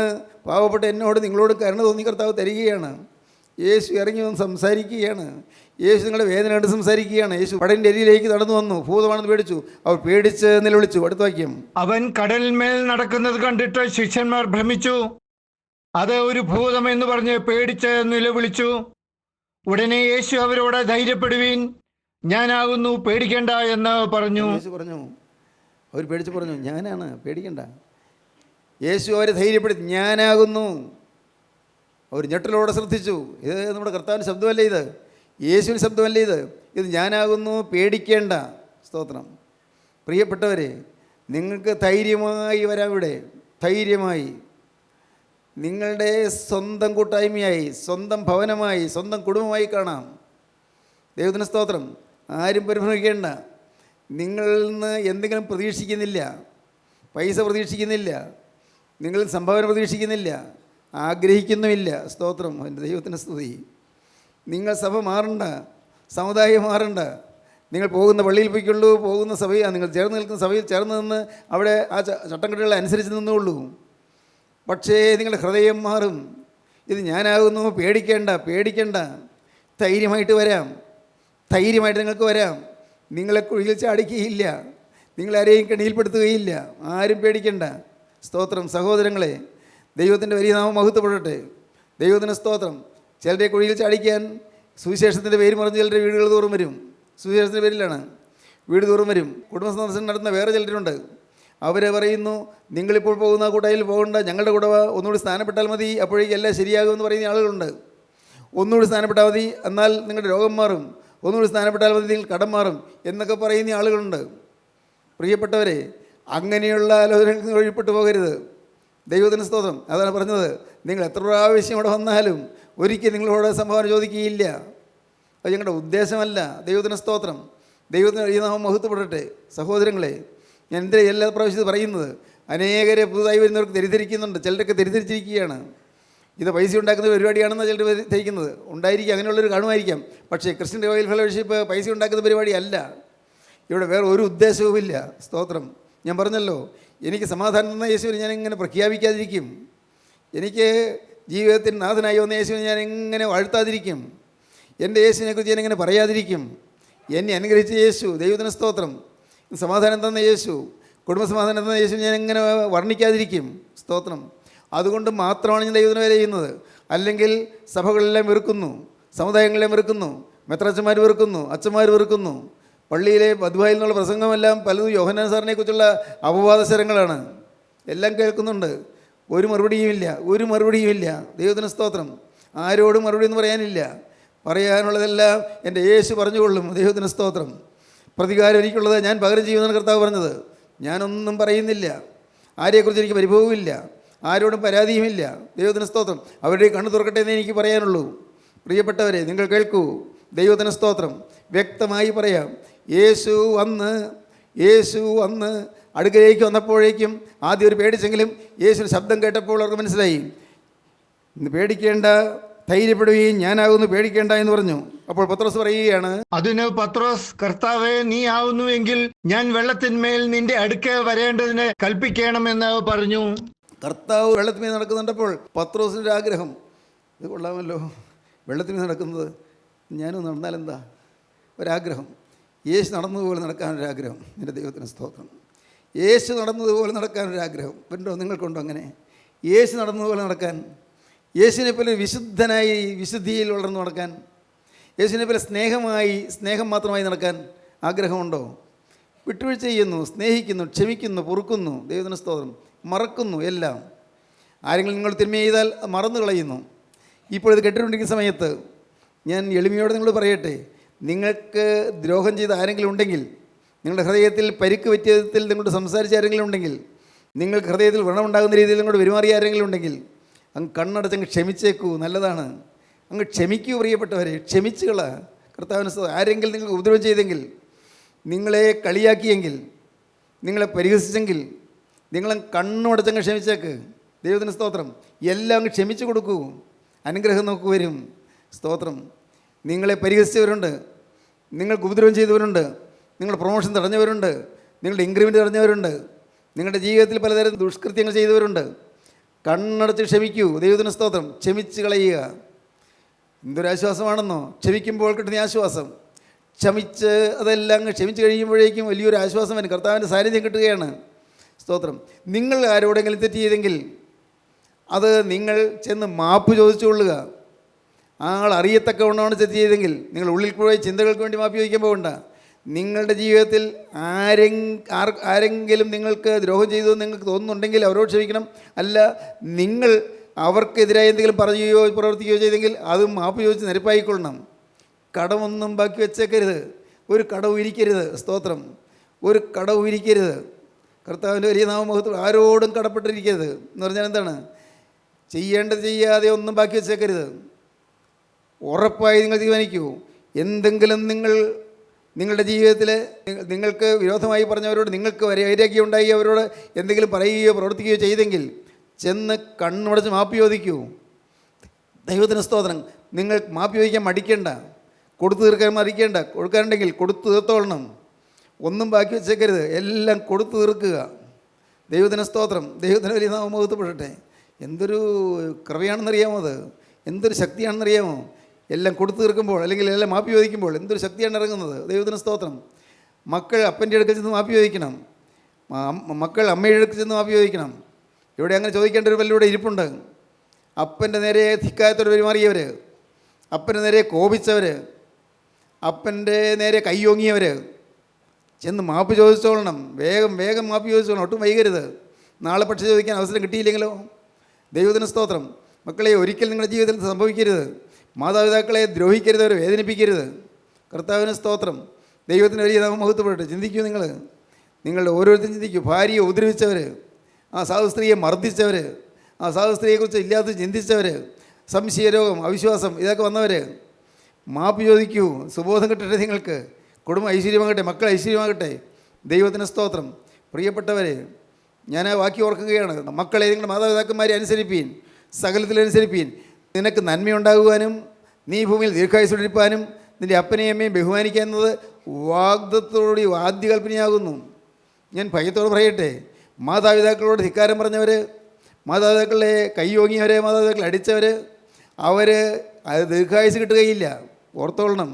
പാവപ്പെട്ട എന്നോട് നിങ്ങളോട് കരുണ തോന്നി കർത്താവ് തരികയാണ്. യേശു ഇറങ്ങി വന്ന് സംസാരിക്കുകയാണ്. യേശു നിങ്ങളുടെ വേദന കണ്ട് സംസാരിക്കുകയാണ്. യേശു കടലിൻ്റെ അരിയിലേക്ക് നടന്നു വന്നു. ഭൂതമാണെന്ന് പേടിച്ചു. അവർ പേടിച്ച് നിലവിളിച്ചു. അടുത്ത വാക്യം. അവൻ കടലിന്മേൽ നടക്കുന്നത് കണ്ടിട്ട് ശിഷ്യന്മാർ ഭ്രമിച്ചു. അത് ഒരു ഭൂതം എന്ന് പറഞ്ഞ് പേടിച്ച് നിലവിളിച്ചു. ഉടനെ യേശു അവരോട് ധൈര്യപ്പെടുവീൻ, ഞാനാകുന്നു, പേടിക്കേണ്ട എന്ന് പറഞ്ഞു. യേശു പറഞ്ഞു, അവർ പേടിച്ച് പറഞ്ഞു, ഞാനാണ്, പേടിക്കണ്ട. യേശു അവരെ ധൈര്യപ്പെടുത്തി, ഞാനാകുന്നു. അവർ ഞെട്ടലോടെ ശ്രദ്ധിച്ചു. ഇത് നമ്മുടെ കർത്താവിൻ്റെ ശബ്ദമല്ലേ, ഇത് യേശുവിൻ്റെ ശബ്ദമല്ലേ, ഇത് ഞാനാകുന്നു, പേടിക്കേണ്ട. സ്തോത്രം. പ്രിയപ്പെട്ടവരെ, നിങ്ങൾക്ക് ധൈര്യമായി വരാം. ഇവിടെ ധൈര്യമായി നിങ്ങളുടെ സ്വന്തം കൂട്ടായ്മയായി, സ്വന്തം ഭവനമായി, സ്വന്തം കുടുംബമായി കാണാം. ദൈവത്തിന് സ്തോത്രം. ആരും പരിഭ്രമിക്കേണ്ട. നിങ്ങളിൽ നിന്ന് എന്തെങ്കിലും പ്രതീക്ഷിക്കുന്നില്ല, പൈസ പ്രതീക്ഷിക്കുന്നില്ല, നിങ്ങൾ സംഭാവന പ്രതീക്ഷിക്കുന്നില്ല, ആഗ്രഹിക്കുന്നുമില്ല. സ്തോത്രം. എൻ്റെ ദൈവത്തിന് സ്തുതി. നിങ്ങൾ സഭ മാറണ്ട, സമുദായം മാറണ്ട. നിങ്ങൾ പോകുന്ന പള്ളിയിൽ പോയിക്കൊള്ളൂ, പോകുന്ന സഭയിൽ, നിങ്ങൾ ചേർന്ന് നിൽക്കുന്ന സഭയിൽ ചേർന്ന് നിന്ന് അവിടെ ആ ചട്ടംകെട്ടുകളെ അനുസരിച്ച് നിന്നുകൊള്ളൂ. പക്ഷേ നിങ്ങളുടെ ഹൃദയം മാറും. ഇത് ഞാനാകുന്നു, പേടിക്കേണ്ട, പേടിക്കേണ്ട. ധൈര്യമായിട്ട് വരാം, ധൈര്യമായിട്ട് നിങ്ങൾക്ക് വരാം. നിങ്ങളെ കുഴിയിൽ ചാടിക്കുകയില്ല, നിങ്ങളാരെയും കെണിയിൽപ്പെടുത്തുകയില്ല. ആരും പേടിക്കേണ്ട. സ്തോത്രം. സഹോദരങ്ങളെ, ദൈവത്തിൻ്റെ വലിയ നാമം മഹത്വപ്പെടട്ടെ. ദൈവത്തിന് സ്തോത്രം. ചിലരെ കുഴിയിൽ ചാടിക്കാൻ സുവിശേഷത്തിൻ്റെ പേര് പറഞ്ഞ് ചിലരുടെ വീടുകൾ തോറും വരും. സുവിശേഷത്തിൻ്റെ പേരിലാണ് വീട് തോറും വരും. കുടുംബ സന്ദർശനം നടത്തുന്ന വേറെ ചിലരുണ്ട്. അവർ പറയുന്നു, നിങ്ങളിപ്പോൾ പോകുന്ന കൂട്ടായിൽ പോകണ്ട, ഞങ്ങളുടെ കൂടെ ഒന്നുകൂടി സ്ഥാനപ്പെട്ടാൽ മതി, അപ്പോഴേക്കും എല്ലാം ശരിയാകുമെന്ന് പറയുന്ന ആളുകളുണ്ട്. ഒന്നുകൂടി സ്ഥാനപ്പെട്ടാൽ മതി, എന്നാൽ നിങ്ങളുടെ രോഗം മാറും. ഒന്നുകൂടി സ്ഥാനപ്പെട്ടാൽ മതി, നിങ്ങൾ കടം മാറും എന്നൊക്കെ പറയുന്ന ആളുകളുണ്ട്. പ്രിയപ്പെട്ടവരെ, അങ്ങനെയുള്ള ആലോചനകൾ വഴിപ്പെട്ടു പോകരുത്. ദൈവത്തിന് സ്തോത്രം. അതാണ് പറഞ്ഞത്, നിങ്ങൾ എത്ര പ്രാവശ്യം ഇവിടെ വന്നാലും ഒരിക്കലും നിങ്ങളോട് സംഭാവന ചോദിക്കുകയില്ല. അത് ഞങ്ങളുടെ ഉദ്ദേശമല്ല. ദൈവത്തിന് സ്തോത്രം. ദൈവത്തിന് ഈ നാമം മഹത്വപ്പെടട്ടെ. സഹോദരങ്ങളെ, ഞാൻ എന്തിനാ എല്ലാ പ്രാവശ്യവും പറയുന്നത്, അനേകരെ പുതുതായി വരുന്നവർക്ക് തെറ്റിദ്ധരിക്കുന്നുണ്ട്. ചിലരൊക്കെ തെറ്റിദ്ധരിച്ചിരിക്കുകയാണ്. ഇത് പൈസ ഉണ്ടാക്കുന്ന പരിപാടിയാണെന്ന് ചിലർ ധരിക്കുന്നത് ഉണ്ടായിരിക്കും. അങ്ങനെയുള്ളൊരു കാണുമായിരിക്കാം. പക്ഷേ ക്രിസ്ത്യൻ റോയൽ ഫെലോഷിപ്പ് പൈസ ഉണ്ടാക്കുന്ന പരിപാടിയല്ല. ഇവിടെ വേറെ ഒരു ഉദ്ദേശവുമില്ല. സ്തോത്രം. ഞാൻ പറഞ്ഞല്ലോ, എനിക്ക് സമാധാനം തന്ന യേശുവിനെ ഞാൻ എങ്ങനെ പ്രഖ്യാപിക്കാതിരിക്കും? എനിക്ക് ജീവിതത്തിൽ നാഥനായി വന്ന യേശുവിനെ ഞാൻ എങ്ങനെ വാഴ്ത്താതിരിക്കും? എൻ്റെ യേശുവിനെക്കുറിച്ച് ഞാൻ എങ്ങനെ പറയാതിരിക്കും? എന്നെ അനുഗ്രഹിച്ച യേശു, ദൈവത്തിന് സ്തോത്രം. സമാധാനം തന്ന യേശു, കുടുംബസമാധാനം തന്ന യേശു ഞാൻ എങ്ങനെ വർണ്ണിക്കാതിരിക്കും? സ്തോത്രം. അതുകൊണ്ട് മാത്രമാണ് ഞാൻ ദൈവത്തിന് വില ചെയ്യുന്നത്. അല്ലെങ്കിൽ സഭകളെല്ലാം വെറുക്കുന്നു, സമുദായങ്ങളെല്ലാം വെറുക്കുന്നു, മെത്രാച്ചന്മാർ വെറുക്കുന്നു, അച്ഛന്മാർ വെറുക്കുന്നു. പള്ളിയിലെ മധുവായിൽ നിന്നുള്ള പ്രസംഗമെല്ലാം പലതും യോഹന്നാൻ സാറിനെ കുറിച്ചുള്ള അപവാദശരങ്ങളാണ്. എല്ലാം കേൾക്കുന്നുണ്ട്. ഒരു മറുപടിയുമില്ല, ഒരു മറുപടിയുമില്ല. ദൈവത്തിന് സ്തോത്രം. ആരോടും മറുപടി എന്ന് പറയാനില്ല. പറയാനുള്ളതെല്ലാം എൻ്റെ യേശു പറഞ്ഞുകൊള്ളും. ദൈവത്തിന് സ്തോത്രം. പ്രതികാരം എനിക്കുള്ളത് ഞാൻ പകരം ചെയ്യുമെന്നാണ് കർത്താവ് പറഞ്ഞത്. ഞാനൊന്നും പറയുന്നില്ല. ആരെക്കുറിച്ച് എനിക്ക് പരിഭവമില്ല, ആരോടും പരാതിയുമില്ല. ദൈവത്തിന് സ്തോത്രം. അവരുടെ കണ്ണു തുറക്കട്ടെ എന്നേ എനിക്ക് പറയാനുള്ളൂ. പ്രിയപ്പെട്ടവരെ, നിങ്ങൾ കേൾക്കൂ. ദൈവത്തിന് സ്തോത്രം. വ്യക്തമായി പറയാം. യേശു വന്ന് അടുക്കലേക്ക് വന്നപ്പോഴേക്കും ആദ്യം ഒരു പേടിച്ചെങ്കിലും യേശുവിൻ്റെ ശബ്ദം കേട്ടപ്പോൾ അവർക്ക് മനസ്സിലായി, ഇന്ന് പേടിക്കേണ്ട, ധൈര്യപ്പെടുകയും ഞാനാകുന്നു, പേടിക്കേണ്ട എന്ന് പറഞ്ഞു. അപ്പോൾ പത്രോസ് പറയുകയാണ്, അതിന് പത്രോസ്, കർത്താവേ, നീ ആവുന്നുവെങ്കിൽ ഞാൻ വെള്ളത്തിന്മേൽ നിന്റെ അടുക്കെ വരേണ്ടതിന് കൽപ്പിക്കണമെന്ന് പറഞ്ഞു. കർത്താവ് വെള്ളത്തിന്മേൽ നടക്കുന്നുണ്ടപ്പോൾ പത്രോസിൻ്റെ ആഗ്രഹം, ഇത് കൊള്ളാമല്ലോ, വെള്ളത്തിന്മേൽ നടക്കുന്നത്, ഞാനും നടന്നാലെന്താ? ഒരാഗ്രഹം. യേശു നടന്നതുപോലെ നടക്കാനൊരാഗ്രഹം. എൻ്റെ ദൈവത്തിന് സ്തോത്രം. യേശു നടന്നതുപോലെ നടക്കാനൊരാഗ്രഹം. ഉണ്ടോ? നിങ്ങൾക്കുണ്ടോ അങ്ങനെ? യേശു നടന്നതുപോലെ നടക്കാൻ, യേശുവിനെ പോലെ വിശുദ്ധനായി വിശുദ്ധിയിൽ വളർന്നു നടക്കാൻ, യേശുവിനെ പോലെ സ്നേഹം മാത്രമായി നടക്കാൻ ആഗ്രഹമുണ്ടോ? വിട്ടുവീഴ്ച ചെയ്യുന്നു, സ്നേഹിക്കുന്നു, ക്ഷമിക്കുന്നു, പൊറുക്കുന്നു. ദൈവത്തിന് സ്തോത്രം. മറക്കുന്നു എല്ലാം. ആരെങ്കിലും നിങ്ങൾ തിന്മ ചെയ്താൽ മറന്നു കളയുന്നു. ഇപ്പോൾ ഇത് കേട്ടുകൊണ്ടിരിക്കുന്ന സമയത്ത് ഞാൻ എളിമയോടെ നിങ്ങളോട് പറയട്ടെ, നിങ്ങൾക്ക് ദ്രോഹം ചെയ്ത ആരെങ്കിലും ഉണ്ടെങ്കിൽ, നിങ്ങളുടെ ഹൃദയത്തിൽ പരിക്ക് പറ്റിയ വിധത്തിൽ നിങ്ങളോട് സംസാരിച്ച ആരെങ്കിലും ഉണ്ടെങ്കിൽ, നിങ്ങൾക്ക് ഹൃദയത്തിൽ വ്രണമുണ്ടാകുന്ന രീതിയിൽ നിങ്ങളോട് പെരുമാറിയ ആരെങ്കിലും ഉണ്ടെങ്കിൽ, അങ്ങ് കണ്ണടച്ചങ്ങ് ക്ഷമിച്ചേക്കൂ. നല്ലതാണ്. അങ്ങ് ക്ഷമിക്കൂ പ്രിയപ്പെട്ടവരെ, ക്ഷമിച്ചുകള. കർത്താവിന് ആരെങ്കിലും നിങ്ങൾക്ക് ഉപദ്രവം ചെയ്തെങ്കിൽ, നിങ്ങളെ കളിയാക്കിയെങ്കിൽ, നിങ്ങളെ പരിഹസിച്ചെങ്കിൽ, നിങ്ങളെ കണ്ണുടച്ചങ്ങ് ക്ഷമിച്ചേക്ക്. ദൈവത്തിന് സ്തോത്രം. എല്ലാം അങ്ങ് ക്ഷമിച്ചു കൊടുക്കൂ. അനുഗ്രഹം നമുക്ക് വരും. സ്തോത്രം. നിങ്ങളെ പരിഹസിച്ചവരുണ്ട്, നിങ്ങൾക്ക് ഉപദ്രവം ചെയ്തവരുണ്ട്, നിങ്ങളുടെ പ്രൊമോഷൻ തടഞ്ഞവരുണ്ട്, നിങ്ങളുടെ ഇൻക്രിമെൻ്റ് തടഞ്ഞവരുണ്ട്, നിങ്ങളുടെ ജീവിതത്തിൽ പലതരം ദുഷ്കൃത്യങ്ങൾ ചെയ്തവരുണ്ട്. കണ്ണടച്ച് ക്ഷമിക്കൂ. ദൈവത്തിന് സ്തോത്രം. ക്ഷമിച്ച് കളയുക. എന്തൊരാശ്വാസമാണെന്നോ ക്ഷമിക്കുമ്പോൾ കിട്ടുന്ന ആശ്വാസം. ക്ഷമിച്ച് അതെല്ലാം അങ്ങ് ക്ഷമിച്ച് കഴിയുമ്പോഴേക്കും വലിയൊരു ആശ്വാസം വരും. കർത്താവിൻ്റെ സാന്നിധ്യം കിട്ടുകയാണ്. സ്തോത്രം. നിങ്ങൾ ആരോടെങ്കിലും തെറ്റ് ചെയ്തെങ്കിൽ അത് നിങ്ങൾ ചെന്ന് മാപ്പ് ചോദിച്ചു കൊള്ളുക. ആൾ അറിയത്തക്കവണ്ണമാണ് തെറ്റ് ചെയ്തെങ്കിൽ നിങ്ങൾ ഉള്ളിൽ കൂടെ ചിന്തകൾക്ക് വേണ്ടി മാപ്പ് ചോദിക്കാൻ പോകണ്ട. നിങ്ങളുടെ ജീവിതത്തിൽ ആരെങ്കിലും നിങ്ങൾക്ക് ദ്രോഹം ചെയ്തു നിങ്ങൾക്ക് തോന്നുന്നുണ്ടെങ്കിൽ അവരോട് ക്ഷമിക്കണം. അല്ല, നിങ്ങൾ അവർക്കെതിരായി എന്തെങ്കിലും പറയുകയോ പ്രവർത്തിക്കുകയോ ചെയ്തെങ്കിൽ അത് മാപ്പ് ചോദിച്ച് നിരപ്പായിക്കൊള്ളണം. കടമൊന്നും ബാക്കി വെച്ചേക്കരുത്. ഒരു കടവും ഇരിക്കരുത്. സ്തോത്രം. ഒരു കടവും ഇരിക്കരുത്. കർത്താവിൻ്റെ വലിയ നാമമഹത്വം. ആരോടും കടപ്പെട്ടിരിക്കരുത് എന്ന് പറഞ്ഞാൽ എന്താണ്? ചെയ്യേണ്ടത് ചെയ്യാതെ ഒന്നും ബാക്കി വെച്ചേക്കരുത്. ഉറപ്പായി നിങ്ങൾ തീരുമാനിക്കൂ. എന്തെങ്കിലും നിങ്ങളുടെ ജീവിതത്തിൽ നിങ്ങൾക്ക് വിരോധമായി പറഞ്ഞവരോട്, നിങ്ങൾക്ക് വൈരാഗ്യം ഉണ്ടായി അവരോട് എന്തെങ്കിലും പറയുകയോ പ്രവർത്തിക്കുകയോ ചെയ്തെങ്കിൽ ചെന്ന് കണ്ണുടച്ച് മാപ്പ് ചോദിക്കൂ. ദൈവത്തിന് സ്തോത്രം. നിങ്ങൾ മാപ്പ് ചോദിക്കാൻ മടിക്കേണ്ട, കൊടുത്തു തീർക്കാൻ മടിക്കേണ്ട. കൊടുക്കാനുണ്ടെങ്കിൽ കൊടുത്തു തീർത്തോളണം. ഒന്നും ബാക്കി വെച്ചേക്കരുത്. എല്ലാം കൊടുത്തു തീർക്കുക. ദൈവത്തിന് സ്തോത്രം. ദൈവത്തിന് വലിയ നാമം മഹത്വപ്പെടട്ടെ. എന്തൊരു കൃപയാണെന്നറിയാമോ അത്? എന്തൊരു ശക്തിയാണെന്നറിയാമോ? എല്ലാം കൊടുത്തു തീർക്കുമ്പോൾ, അല്ലെങ്കിൽ എല്ലാം മാപ്പി ചോദിക്കുമ്പോൾ എന്തൊരു ശക്തിയാണ് ഇറങ്ങുന്നത്. ദൈവത്തിന് സ്തോത്രം. മക്കൾ അപ്പൻ്റെ അടുക്കൽ ചെന്ന് മാപ്പി ചോദിക്കണം. മക്കൾ അമ്മയുടെ അടുക്കൽ ചെന്ന് മാപ്പി ചോദിക്കണം. ഇവിടെ അങ്ങനെ ചോദിക്കേണ്ട ഒരു വല്ലൂടെ ഇരിപ്പുണ്ട്. അപ്പൻ്റെ നേരെ ധിക്കായത്തോട് പെരുമാറിയവർ, അപ്പൻ്റെ നേരെ കോപിച്ചവർ, അപ്പൻ്റെ നേരെ കൈയോങ്ങിയവർ ചെന്ന് മാപ്പ് ചോദിച്ചോളണം. വേഗം വേഗം മാപ്പ് ചോദിച്ചോളണം. ഒട്ടും വൈകരുത്. നാളെ പക്ഷേ ചോദിക്കാൻ അവസരം കിട്ടിയില്ലെങ്കിലോ? ദൈവത്തിന് സ്തോത്രം. മക്കളെ, ഒരിക്കൽ നിങ്ങളുടെ ജീവിതത്തിൽ സംഭവിക്കരുത്. മാതാപിതാക്കളെ ദ്രോഹിക്കരുത്, അവരെ വേദനിപ്പിക്കരുത്. കർത്താവിന് സ്തോത്രം. ദൈവത്തിന് വലിയ നാമം മഹത്വപ്പെടട്ടെ. ചിന്തിക്കൂ. നിങ്ങളുടെ ഓരോരുത്തരും ചിന്തിക്കൂ. ഭാര്യയെ ഉപദ്രവിച്ചവർ, ആ സാധു സ്ത്രീയെ മർദ്ദിച്ചവർ, ആ സാധു സ്ത്രീയെക്കുറിച്ച് ഇല്ലാത്ത ചിന്തിച്ചവർ, സംശയരോഗം, അവിശ്വാസം ഇതൊക്കെ വന്നവർ, മാപ്പ് ചോദിക്കൂ. സുബോധം കിട്ടട്ടെ നിങ്ങൾക്ക്. കുടുംബം ഐശ്വര്യമാകട്ടെ, മക്കൾ ഐശ്വര്യമാകട്ടെ. ദൈവത്തിന് സ്തോത്രം. പ്രിയപ്പെട്ടവരെ, ഞാൻ ആ വാക്യം ഓർക്കുകയാണ്. മക്കളെ, നിങ്ങളുടെ മാതാപിതാക്കന്മാരെ അനുസരിപ്പീൻ, സകലത്തിലനുസരിപ്പീൻ. നിനക്ക് നന്മയുണ്ടാകുവാനും നീ ഭൂമിയിൽ ദീർഘായുസ്സോടിരിപ്പാനും നിൻ്റെ അപ്പനെയും അമ്മയും ബഹുമാനിക്കുക എന്നത് വാഗ്ദത്തോടുകൂടി ആദ്യ കൽപ്പനയാകുന്നു. ഞാൻ ഭയത്തോട് പറയട്ടെ, മാതാപിതാക്കളോട് ധിക്കാരം പറഞ്ഞവർ, മാതാപിതാക്കളെ കൈയോങ്ങിയവർ, മാതാപിതാക്കളെ അടിച്ചവർ, അവർ അത് ദീർഘായുസ് കിട്ടുകയില്ല. ഓർത്തോളണം.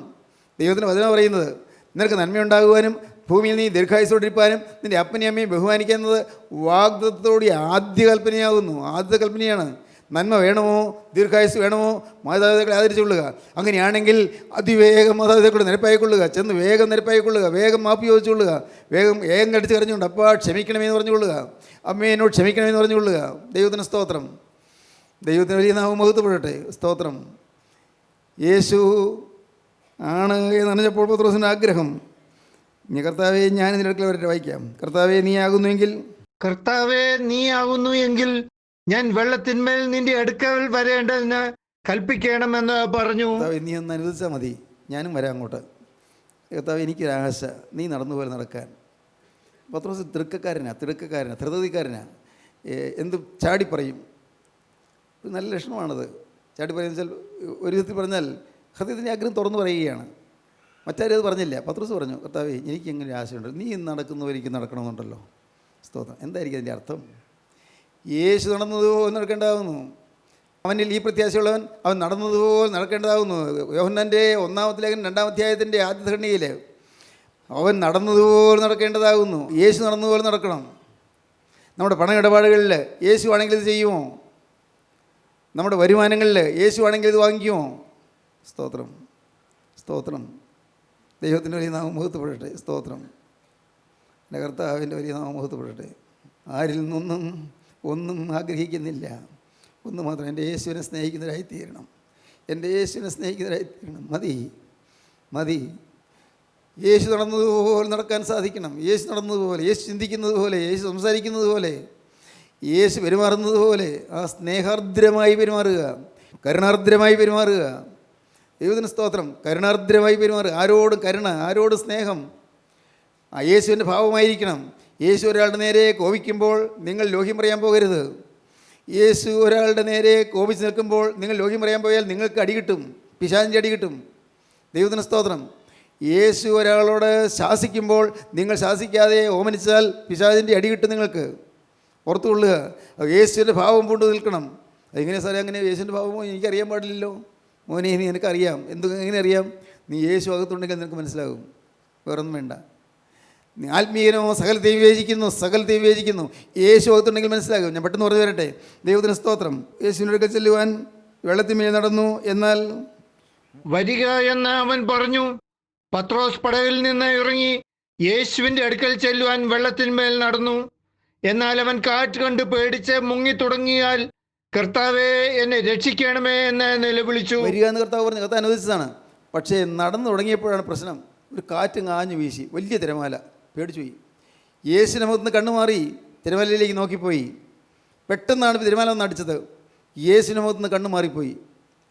ദൈവത്തിൻ്റെ വചനം പറയുന്നത് നിനക്ക് നന്മയുണ്ടാകുവാനും ഭൂമിയിൽ നീ ദീർഘായുസ്സോടിരിപ്പാനും നിൻ്റെ അപ്പനെയും അമ്മയും ബഹുമാനിക്കുക എന്നത് വാഗ്ദത്തോടുകൂടി ആദ്യ കൽപ്പനയാകുന്നു. ആദ്യ കൽപ്പനയാണ്. നന്മ വേണമോ ദീർഘായുസ് വേണമോ മാതാപിതാക്കളെ ആദരിച്ചുകൊള്ളുക. അങ്ങനെയാണെങ്കിൽ അതിവേഗം മാതാപിതാക്കളെ നിരപ്പായിക്കൊള്ളുക. ചെന്ന് വേഗം നിരപ്പായിക്കൊള്ളുക. വേഗം മാപ്പ് ചോദിച്ചുകൊള്ളുക. വേഗം കടിച്ച് കരഞ്ഞുകൊണ്ട് അപ്പാ ക്ഷമിക്കണമെന്ന് പറഞ്ഞുകൊള്ളുക. അമ്മേ എന്നോട് ക്ഷമിക്കണമെന്ന് പറഞ്ഞുകൊള്ളുക. ദൈവത്തിന് സ്തോത്രം. ദൈവത്തിന് വലിയ നാമം മഹത്വപ്പെടട്ടെ. സ്തോത്രം. യേശു ആണ് എന്നറിഞ്ഞപ്പോൾ പത്രോസിൻ്റെ ആഗ്രഹം, ഇനി കർത്താവേ ഞാൻ ഇതിൻ്റെ അടുക്കൽ വരട്ടെ. വായിക്കാം. കർത്താവേ നീ ആകുന്നുവെങ്കിൽ, കർത്താവേ നീ ആകുന്നു എങ്കിൽ ഞാൻ വെള്ളത്തിന്മേൽ നിന്റെ അടുക്കൽ വരേണ്ടതിന് കൽപ്പിക്കണമെന്ന് പറഞ്ഞു. കർത്താവേ നീ ഒന്ന് അനുവദിച്ചാൽ മതി, ഞാനും വരാം അങ്ങോട്ട്. കർത്താവേ എനിക്കൊരാശ നീ നടന്നുപോലെ നടക്കാൻ. പത്രോസ് തിടുക്കക്കാരനാ, ധൃതതിക്കാരനാ. എന്ത് ചാടി പറയും. നല്ല ലക്ഷണമാണത്. ചാടി പറയുന്നത് വെച്ചാൽ ഒരു വിധത്തിൽ പറഞ്ഞാൽ ഹൃദയത്തിൻ്റെ ആഗ്രഹം തുറന്നു പറയുകയാണ്. മറ്റാരും അത് പറഞ്ഞില്ല. പത്രോസ് പറഞ്ഞു, കർത്താവേ എനിക്ക് എങ്ങനെ ആശയുണ്ട്, നീ നടക്കുന്നവരിക്ക് നടക്കണമെന്നുണ്ടല്ലോ. സ്തോത്രം. എന്തായിരിക്കും അതിൻ്റെ അർത്ഥം? യേശു നടന്നതുപോലെ നടക്കേണ്ടതാകുന്നു. അവനിൽ ഈ പ്രത്യാശയുള്ളവൻ അവൻ നടന്നതുപോലെ നടക്കേണ്ടതാകുന്നു. യോഹന്നാൻ്റെ 1-ാമത്തെ ലേഖനം 2-ാം അധ്യായത്തിൻ്റെ ആദ്യ ഖണ്ഡികയിൽ അവൻ നടന്നതുപോലെ നടക്കേണ്ടതാകുന്നു. യേശു നടന്നതുപോലെ നടക്കണം. നമ്മുടെ പണ ഇടപാടുകളിൽ യേശു ആണെങ്കിൽ ഇത് ചെയ്യുമോ? നമ്മുടെ വരുമാനങ്ങളിൽ യേശു ആണെങ്കിൽ ഇത് വാങ്ങിക്കുമോ? സ്തോത്രം. സ്തോത്രം. ദൈവത്തിൻ്റെ വലിയ നാമം മഹത്വപ്പെടട്ടെ. സ്തോത്രം. എൻ്റെ കർത്താവിൻ്റെ വലിയ നാമം മഹത്വപ്പെടട്ടെ. ആരിൽ നിന്നൊന്നും ഒന്നും ആഗ്രഹിക്കുന്നില്ല. ഒന്ന് മാത്രം, എൻ്റെ യേശുവിനെ സ്നേഹിക്കുന്നവരായിത്തീരണം. എൻ്റെ യേശുവിനെ സ്നേഹിക്കുന്നവരായിത്തീരണം. മതി. മതി. യേശു നടന്നതുപോലെ നടക്കാൻ സാധിക്കണം. യേശു നടന്നതുപോലെ, യേശു ചിന്തിക്കുന്നത് പോലെ, യേശു സംസാരിക്കുന്നത് പോലെ, യേശു പെരുമാറുന്നത് പോലെ ആ സ്നേഹാർദ്രമായി പെരുമാറുക, കരുണാർദ്രമായി പെരുമാറുക. ദൈവത്തിന് സ്തോത്രം. കരുണാർദ്രമായി പെരുമാറുക. ആരോടും കരുണ, ആരോടും സ്നേഹം. ആ യേശുവിൻ്റെ ഭാവമായിരിക്കണം. യേശു ഒരാളുടെ നേരെ കോപിക്കുമ്പോൾ നിങ്ങൾ ലോഹ്യം പറയാൻ പോകരുത്. യേശു ഒരാളുടെ നേരെ കോപിച്ച് നിൽക്കുമ്പോൾ നിങ്ങൾ ലോഹ്യം പറയാൻ പോയാൽ നിങ്ങൾക്ക് അടി കിട്ടും, പിശാചിൻ്റെ അടി കിട്ടും. ദൈവത്തിന് സ്തോത്രം. യേശു ഒരാളോട് ശാസിക്കുമ്പോൾ നിങ്ങൾ ശാസിക്കാതെ ഓമനിച്ചാൽ പിശാചിൻ്റെ അടി കിട്ടും നിങ്ങൾക്ക്. ഓർത്തുകൊള്ളുക. യേശുവിൻ്റെ ഭാവം പൂണ്ട് നിൽക്കണം. അതെങ്ങനെ സാറേ അങ്ങനെ യേശുവിൻ്റെ ഭാവമോ എനിക്കറിയാൻ പാടില്ലല്ലോ? മോനെ നീ എനിക്കറിയാം. എങ്ങനെ അറിയാം? നീ യേശു അകത്തുണ്ടെങ്കിൽ നിനക്ക് മനസ്സിലാകും. വേറൊന്നും വേണ്ട. നീ ആത്മീയനോ സകലത്തെയും വിവേചിക്കുന്നു. യേശു അകത്തുണ്ടെങ്കിൽ മനസ്സിലാകും. ഞാൻ പെട്ടെന്ന് പറഞ്ഞു തരട്ടെ. ദൈവത്തിന് സ്തോത്രം. യേശുവിൻ്റെ അടുക്കൽ ചെല്ലുവാൻ വെള്ളത്തിന്മേൽ നടന്നു. എന്നാൽ വരിക എന്ന് അവൻ പറഞ്ഞു. പത്രോസ് പടകിൽ നിന്ന് ഇറങ്ങി യേശുവിൻ്റെ അടുക്കൽ ചെല്ലുവാൻ വെള്ളത്തിന്മേൽ നടന്നു. എന്നാൽ അവൻ കാറ്റ് കണ്ട് പേടിച്ച് മുങ്ങി തുടങ്ങിയാൽ, കർത്താവേ എന്നെ രക്ഷിക്കണമേ എന്ന് നിലവിളിച്ചു. വരിക എന്ന് കർത്താവ് പറഞ്ഞു. കർത്താവ് അനുവദിച്ചതാണ്. പക്ഷേ നടന്നു തുടങ്ങിയപ്പോഴാണ് പ്രശ്നം. ഒരു കാറ്റ് ആഞ്ഞു വീശി, വലിയ തിരമാല. പേടിച്ചു പോയി. യേശുവിൻ്റെ മുഖത്ത് കണ്ണു മാറി തിരമാലയിലേക്ക് നോക്കിപ്പോയി. പെട്ടെന്നാണ് തിരമാല ഒന്ന് അടിച്ചത്. യേശുവിൻ്റെ മുഖത്ത് കണ്ണു മാറിപ്പോയി,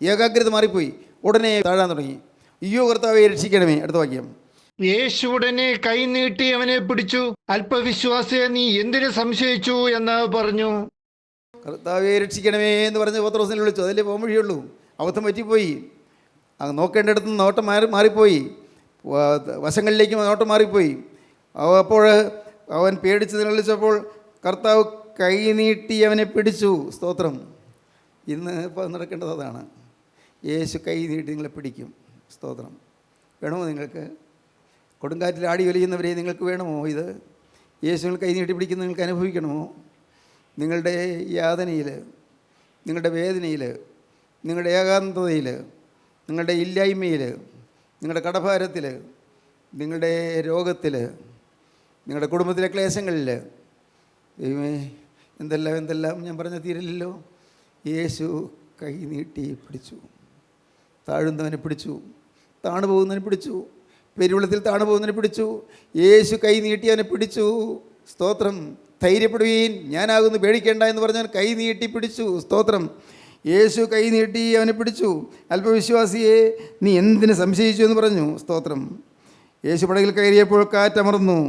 ഏകാഗ്രത മാറിപ്പോയി. ഉടനെ താഴാൻ തുടങ്ങി. അയ്യോ കർത്താവെ രക്ഷിക്കണമേ. അടുത്ത വാക്യം. യേശു ഉടനെ കൈ നീട്ടി അവനെ പിടിച്ചു. അല്പവിശ്വാസിയെ നീ എന്തിനു സംശയിച്ചു എന്ന് പറഞ്ഞു. കർത്താവെ രക്ഷിക്കണമേ എന്ന് പറഞ്ഞ് പത്രോസിനെ വിളിച്ചു. അതിലേ പോകാൻ വഴിയുള്ളൂ. അബദ്ധം പറ്റിപ്പോയി. അങ്ങ് നോക്കേണ്ടയിടത്ത് നോട്ടം മാറിപ്പോയി. വശങ്ങളിലേക്ക് നോട്ടം മാറിപ്പോയി. അപ്പോൾ അവൻ പേടിച്ച് നിലവിളിച്ചപ്പോൾ കർത്താവ് കൈ നീട്ടി അവനെ പിടിച്ചു. സ്തോത്രം. ഇന്ന് ഇപ്പോൾ നടക്കേണ്ടത് അതാണ്. യേശു കൈ നീട്ടി നിങ്ങളെ പിടിക്കും. സ്തോത്രം. വേണമോ നിങ്ങൾക്ക്? കൊടുങ്കാറ്റിൽ ആടി ഒലിയുന്നവരെ നിങ്ങൾക്ക് വേണമോ ഇത്? യേശുവിൽ കൈ നീട്ടി പിടിക്കുന്ന നിങ്ങൾക്ക് അനുഭവിക്കണമോ? നിങ്ങളുടെ യാതനയിൽ, നിങ്ങളുടെ വേദനയിൽ, നിങ്ങളുടെ ഏകാന്തതയിൽ, നിങ്ങളുടെ ഇല്ലായ്മയിൽ, നിങ്ങളുടെ കടഭാരത്തിൽ, നിങ്ങളുടെ രോഗത്തിൽ, നിങ്ങളുടെ കുടുംബത്തിലെ ക്ലേശങ്ങളിൽ, ദൈവമേ എന്തെല്ലാം ഞാൻ പറഞ്ഞ തീരില്ലല്ലോ. യേശു കൈ നീട്ടി പിടിച്ചു. താഴുന്നവനെ പിടിച്ചു, താണു പോകുന്നവനെ പിടിച്ചു, പെരുവെള്ളത്തിൽ താണു പോകുന്നതിനെ പിടിച്ചു. യേശു കൈ നീട്ടി അവനെ പിടിച്ചു. സ്തോത്രം. ധൈര്യപ്പെടുവീൻ, ഞാനാകുന്നു, പേടിക്കേണ്ട എന്ന് പറഞ്ഞാൽ കൈ നീട്ടി പിടിച്ചു. സ്തോത്രം. യേശു കൈ നീട്ടി അവനെ പിടിച്ചു. അല്പവിശ്വാസിയെ നീ എന്തിന് സംശയിച്ചു എന്ന് പറഞ്ഞു. സ്തോത്രം. യേശു പടകിൽ കയറിയപ്പോൾ കാറ്റമർന്നു.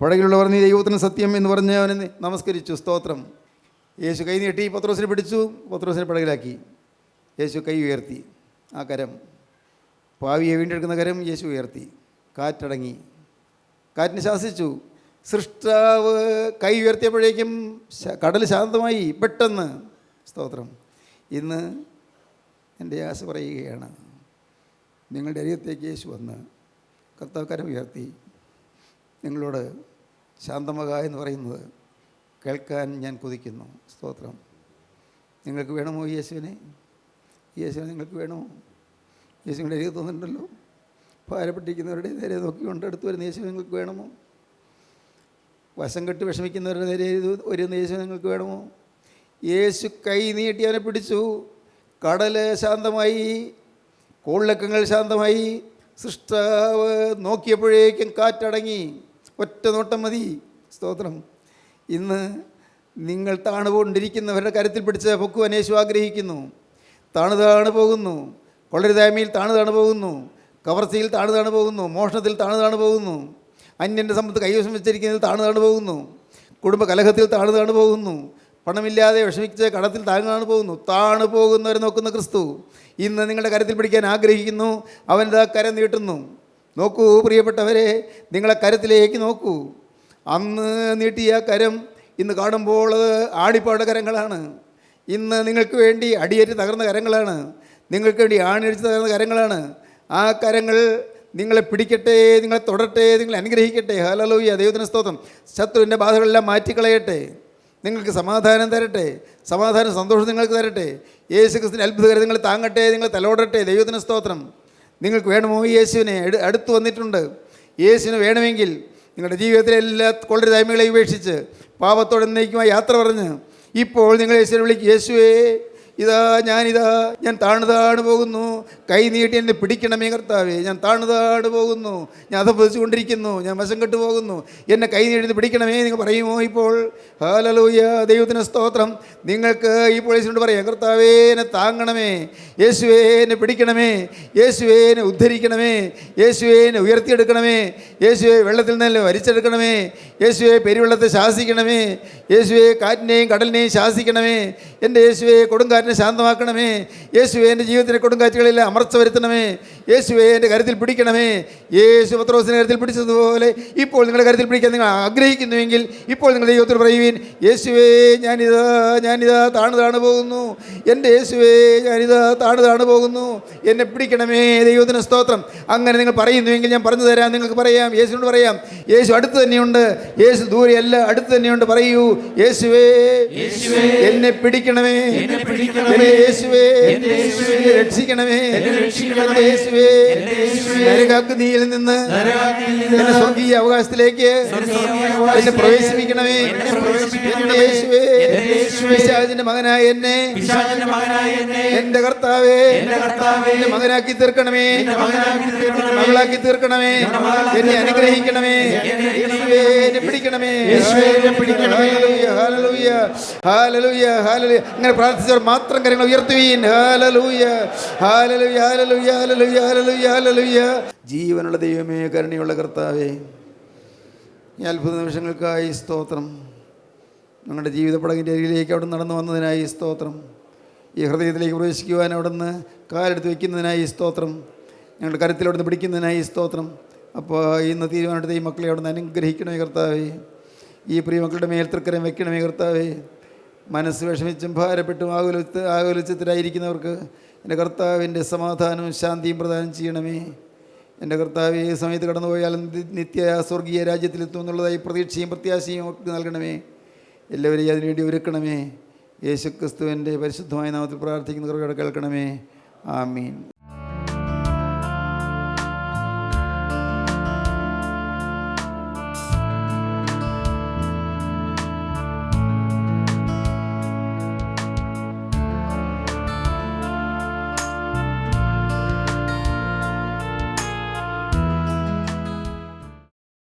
പടകിലുള്ളവർ നീ ദൈവത്തിന് സത്യം എന്ന് പറഞ്ഞ് അവനെ നമസ്കരിച്ചു. സ്തോത്രം. യേശു കൈ നീട്ടി പത്രോസിനെ പിടിച്ചു. പത്രോസിനെ പടകിലാക്കി. യേശു കൈ ഉയർത്തി. ആ കരം, പാവിയെ വീണ്ടെടുക്കുന്ന കരം യേശു ഉയർത്തി. കാറ്റടങ്ങി. കാറ്റിന് ശാസിച്ചു. സൃഷ്ടാവ് കൈ ഉയർത്തിയപ്പോഴേക്കും കടൽ ശാന്തമായി പെട്ടെന്ന്. സ്തോത്രം. ഇന്ന് എൻ്റെ ആശ പറയുകയാണ്, നിങ്ങളുടെ അരികത്തേക്ക് യേശു വന്ന് കർത്താവ് കരം ഉയർത്തി നിങ്ങളോട് ശാന്തമക എന്ന് പറയുന്നത് കേൾക്കാൻ ഞാൻ കൊതിക്കുന്നു. സ്തോത്രം. നിങ്ങൾക്ക് വേണമോ യേശുവിനെ? യേശുവിനെ നിങ്ങൾക്ക് വേണമോ? യേശുവിൻ്റെ അരികത്ത് വന്നിട്ടുണ്ടല്ലോ. ഭാരപ്പെട്ടിരിക്കുന്നവരുടെ നേരെ നോക്കിക്കൊണ്ട് അടുത്ത് വരുന്ന യേശു നിങ്ങൾക്ക് വേണമോ? വശം കെട്ട് വിഷമിക്കുന്നവരുടെ നേരെ വരുന്ന യേശു നിങ്ങൾക്ക് വേണമോ? യേശു കൈ നീട്ടി അവനെ പിടിച്ചു. കടൽ ശാന്തമായി, കോളിളക്കങ്ങൾ ശാന്തമായി. സൃഷ്ടാവ് നോക്കിയപ്പോഴേക്കും കാറ്റടങ്ങി. ഒറ്റ നോട്ടം മതി. സ്തോത്രം. ഇന്ന് നിങ്ങൾ താണുകൊണ്ടിരിക്കുന്നവരുടെ കരത്തിൽ പിടിച്ച് പൊക്കുവാൻ യേശു ആഗ്രഹിക്കുന്നു. താണു പോകുന്നു. കൊള്ളരുതായ്മയിൽ താണു പോകുന്നു. കവർച്ചയിൽ താണു പോകുന്നു. മോഷണത്തിൽ താണു പോകുന്നു. അന്യൻ്റെ സമ്പത്ത് കൈവശം വെച്ചിരിക്കുന്നതിൽ താണു പോകുന്നു. കുടുംബ കലഹത്തിൽ താണു പോകുന്നു. പണമില്ലാതെ വിഷമിച്ച് കടത്തിൽ താണു പോകുന്നു. താണു പോകുന്നവരെ നോക്കുന്ന ക്രിസ്തു ഇന്ന് നിങ്ങളുടെ കരത്തിൽ പിടിക്കാൻ ആഗ്രഹിക്കുന്നു. അവൻ്റെ കരം നീട്ടുന്നു. നോക്കൂ പ്രിയപ്പെട്ടവരെ, നിങ്ങളെ കരത്തിലേക്ക് നോക്കൂ. അന്ന് നീട്ടിയ കരം ഇന്ന് കാണുമ്പോൾ അത് ആണിപ്പാട് കരങ്ങളാണ്. ഇന്ന് നിങ്ങൾക്ക് വേണ്ടി അടിയേറ്റ് തകർന്ന കരങ്ങളാണ്. നിങ്ങൾക്ക് വേണ്ടി ആണിയടിച്ച് തകർന്ന കരങ്ങളാണ്. ആ കരങ്ങൾ നിങ്ങളെ പിടിക്കട്ടെ, നിങ്ങളെ തൊടട്ടെ, നിങ്ങളെ അനുഗ്രഹിക്കട്ടെ. ഹല്ലേലൂയ. ദൈവത്തിന് സ്തോത്രം. ശത്രുവിൻ്റെ ബാധകളെല്ലാം മാറ്റിക്കളയട്ടെ. നിങ്ങൾക്ക് സമാധാനം തരട്ടെ. സമാധാനം, സന്തോഷം നിങ്ങൾക്ക് തരട്ടെ. യേശു ക്രിസ്തുവിൻ്റെ അത്ഭുതകരം നിങ്ങളെ താങ്ങട്ടെ, നിങ്ങളെ തലോടട്ടെ. ദൈവത്തിന് സ്തോത്രം. നിങ്ങൾക്ക് വേണമോ യേശുവിനെ? അടുത്ത് വന്നിട്ടുണ്ട്. യേശുവിന് വേണമെങ്കിൽ നിങ്ങളുടെ ജീവിതത്തിലെ എല്ലാ കൊള്ളരുതായ്മകളെ ഉപേക്ഷിച്ച് പാപത്തോടെ എന്നേക്കുമായി യാത്ര പറഞ്ഞ് ഇപ്പോൾ നിങ്ങൾ യേശുവിനെ വിളിക്കും. യേശുവേ, ഞാൻ താണു പോകുന്നു, കൈ നീട്ടി എന്നെ പിടിക്കണമേ കർത്താവേ. ഞാൻ താണു പോകുന്നു, ഞാൻ അധപ്പതിച്ചുകൊണ്ടിരിക്കുന്നു, ഞാൻ വശം കെട്ടു പോകുന്നു, എന്നെ കൈ നീട്ടി പിടിക്കണമേ നിങ്ങൾ പറയുമോ ഇപ്പോൾ? ഹല്ലേലൂയ, ദൈവത്തിന് സ്തോത്രം. നിങ്ങൾക്ക് ഇപ്പോൾ യേശുവിനോട് പറയാം, കർത്താവേ എന്നെ താങ്ങണമേ, യേശുവേ എന്നെ പിടിക്കണമേ, യേശുവേ എന്നെ ഉദ്ധരിക്കണമേ, യേശുവേ എന്നെ ഉയർത്തിയെടുക്കണമേ, യേശുവേ വെള്ളത്തിൽ നിന്ന് വലിച്ചെടുക്കണമേ, യേശുവേ പെരുവെള്ളത്തെ ശാസിക്കണമേ, യേശുവേ കാറ്റിനെയും കടലിനെയും ശാസിക്കണമേ, എൻ്റെ യേശുവേ കൊടുങ്കാറ്റിനെ ശാന്തമാക്കണമേ, യേശുവേ എൻ്റെ ജീവിതത്തിലെ കൊടുങ്കാറ്റുകളിൽ അമർച്ച വരുത്തണമേ, യേശുവേ എൻ്റെ കരുത്തിൽ പിടിക്കണമേ. യേശു പത്രോസിനെ കരുത്തിൽ പിടിച്ചതുപോലെ ഇപ്പോൾ നിങ്ങളുടെ കരുത്തിൽ പിടിക്കാൻ നിങ്ങൾ ആഗ്രഹിക്കുന്നുവെങ്കിൽ ഇപ്പോൾ നിങ്ങൾ ദൈവത്തിൽ പറയുവീൻ, യേശുവേ ഞാനിതാ താണു പോകുന്നു, എൻ്റെ യേശുവേ ഞാനിതാ താണു പോകുന്നു, എന്നെ പിടിക്കണമേ. ദൈവത്തിന് സ്തോത്രം. അങ്ങനെ നിങ്ങൾ പറയുന്നുവെങ്കിൽ ഞാൻ പറഞ്ഞു തരാം, നിങ്ങൾക്ക് പറയാം, യേശുവിനോട് പറയാം. യേശു അടുത്ത് തന്നെയുണ്ട്, യേശു ദൂരെയല്ല, അടുത്ത് തന്നെയുണ്ട്. പറയൂ, യേശുവേ എന്നെ പിടിക്കണമേ, എന്നെ യേശുവേ എന്നെ രക്ഷിക്കണമേ, യേശുവേ നരകാഗ്നിയിൽ നിന്ന് എന്നെ സ്വർഗീയ അവകാശത്തിലേക്ക് എന്നെ പ്രവേശിപ്പിക്കണമേ, എന്നെ യേശുവേ പിശാചിന്റെ മകനായ എന്നെ എന്റെ കർത്താവേ എന്നെ മകനാക്കി തീർക്കണമേ, മകളാക്കി തീർക്കണമേ, എന്നെ അനുഗ്രഹിക്കണമേ, എന്നെ പിടിക്കണമേ. ഹല്ലേലൂയ, ഹല്ലേലൂയ, ഹല്ലേലൂയ. അങ്ങനെ പ്രാർത്ഥിച്ചവർ മാത്രം കരങ്ങൾ ഉയർത്തുവീൻ. ഹല്ലേലൂയ, ഹല്ലേലൂയ, ഹല്ലേലൂയ, ഹല്ലേലൂയ, ഹല്ലേലൂയ, ഹല്ലേലൂയ. ജീവനുള്ള ദൈവമേ, കരുണയുള്ള കർത്താവേ, ഈ അത്ഭുത നിമിഷങ്ങൾക്കായി സ്തോത്രം. ഞങ്ങളുടെ ജീവിത പടകിൻ്റെ അരികിലേക്ക് അവിടെ നടന്നു വന്നതിനായി സ്തോത്രം. ഈ ഹൃദയത്തിലേക്ക് പ്രവേശിക്കുവാൻ അവിടെ നിന്ന് കാലെടുത്ത് വയ്ക്കുന്നതിനായി സ്തോത്രം. ഞങ്ങളുടെ കരുത്തിൽ അവിടെ നിന്ന് പിടിക്കുന്നതിനായി സ്തോത്രം. അപ്പോൾ ഇന്ന് തീരുമാനമെടുത്ത ഈ മക്കളെ അവിടെ നിന്ന് അനുഗ്രഹിക്കണമേ കർത്താവേ. ഈ പ്രിയ മക്കളുടെ മേൽ തൃക്കരം വയ്ക്കണമേ കർത്താവേ. മനസ്സ് വിഷമിച്ചും ഭാരപ്പെട്ടും ആകുലച്ചത്തിലായിരിക്കുന്നവർക്ക് എൻ്റെ കർത്താവിൻ്റെ സമാധാനവും ശാന്തിയും പ്രദാനം ചെയ്യണമേ. എൻ്റെ കർത്താവ് ഈ സമയത്ത് കടന്നുപോയാലും നിത്യ സ്വർഗീയ രാജ്യത്തിലെത്തും എന്നുള്ളതായി പ്രതീക്ഷയും പ്രത്യാശയും അവർക്ക് നൽകണമേ. എല്ലാവരെയും അതിനുവേണ്ടി ഒരുക്കണമേ. യേശുക്രിസ്തുവിൻ്റെ പരിശുദ്ധമായ നാമത്തിൽ പ്രാർത്ഥിക്കുന്ന കേൾക്കണമേ. ആമീൻ.